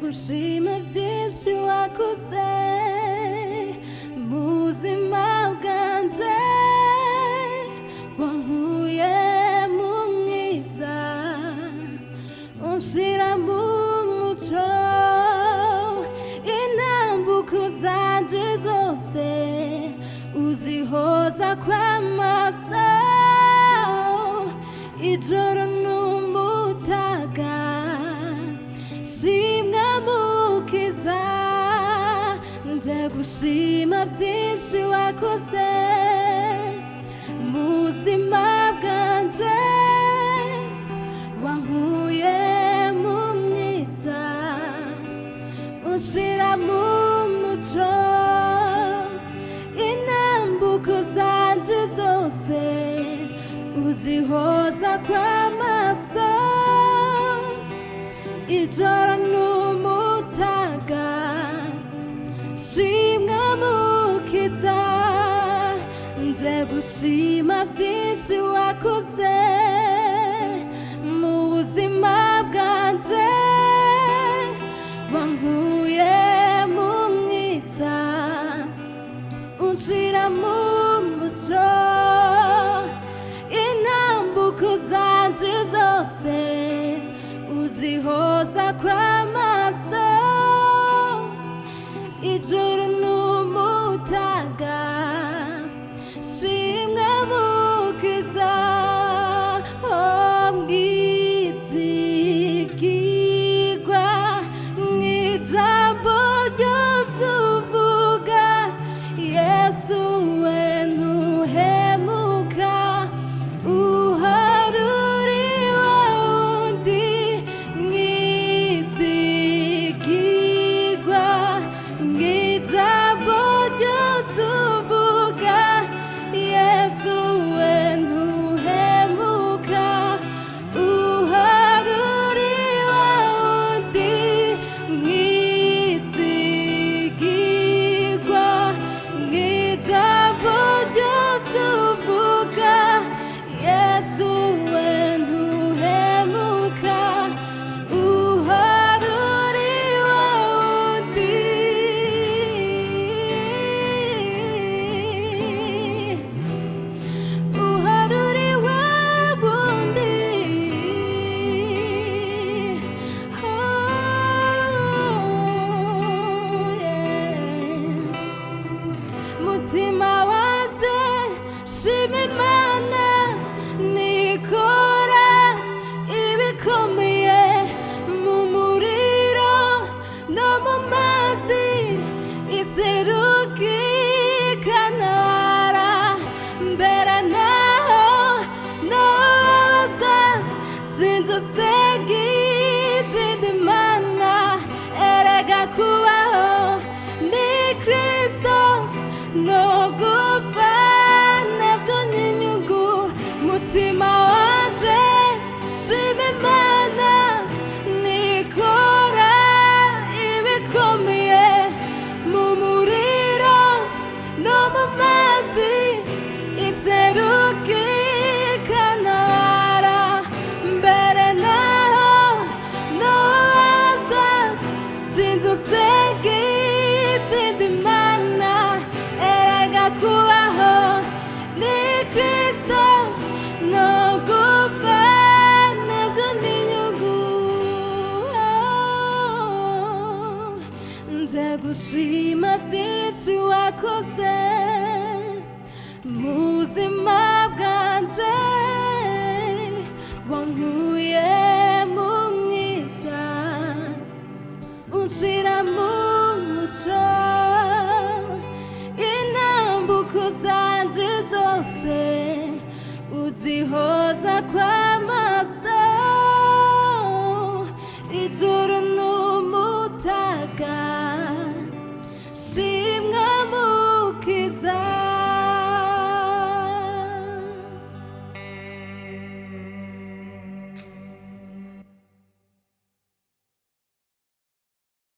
gushima byinshi wakoze mu buzima bwanje, wankuye mu mwiza unshira mu muco, intambuko zanje zose uzihoza kw'amaso, ijoro n'umutaga shimwa mukiza, nje gushima byinshi wakoze mu buzima bwanje, wankuye mu mwiza unshira mu muco, intambuko zanje zose uzihoza kw'amaso, ijoro n'umutaga shimwa mukiza, nje gushima byinshi wakoze mu buzima bwanje, wankuye mu mwiza unshira mu muco, intambuko zanje zose uzihoza kw'amaso, ijoro n'umutaga shimwa mukiza, mwizigirwa mw'ijambo ryose uvuga, Yesu we ntuhemuka, uhora uri wundi mwizigirwa mw'ijambo ryose uvuga, Yesu we ntuhemuka, uhora uri wundi mwizigirwa mw'ijambo ryose uvuga, Yesu we ntuhemuka, uhora uri wundi, uhora uri wundi, oh yeah. Mutima wanje shima Imana, nikora ibikomeye mu muriro no mu mazi, iseruka ikanara, mbere naho nobazwa, sinzosega izindi mana, erega kubaho ni Kristo, no gupfa navyo n'inyungu. Mutima wanje shima Imana, nikora ibikomeye mu muriro no mu mazi, iseruka ikanara, mbere naho nobazwa, sinzosega izindi mana, erega kubaho ni Kristo, no gupfa navyo n'inyungu. Nje gushima byinshi wakoze mu buzima bwanje, wankuye mu mwiza unshira mu muco, intambuko zanje zose uzihoza kwa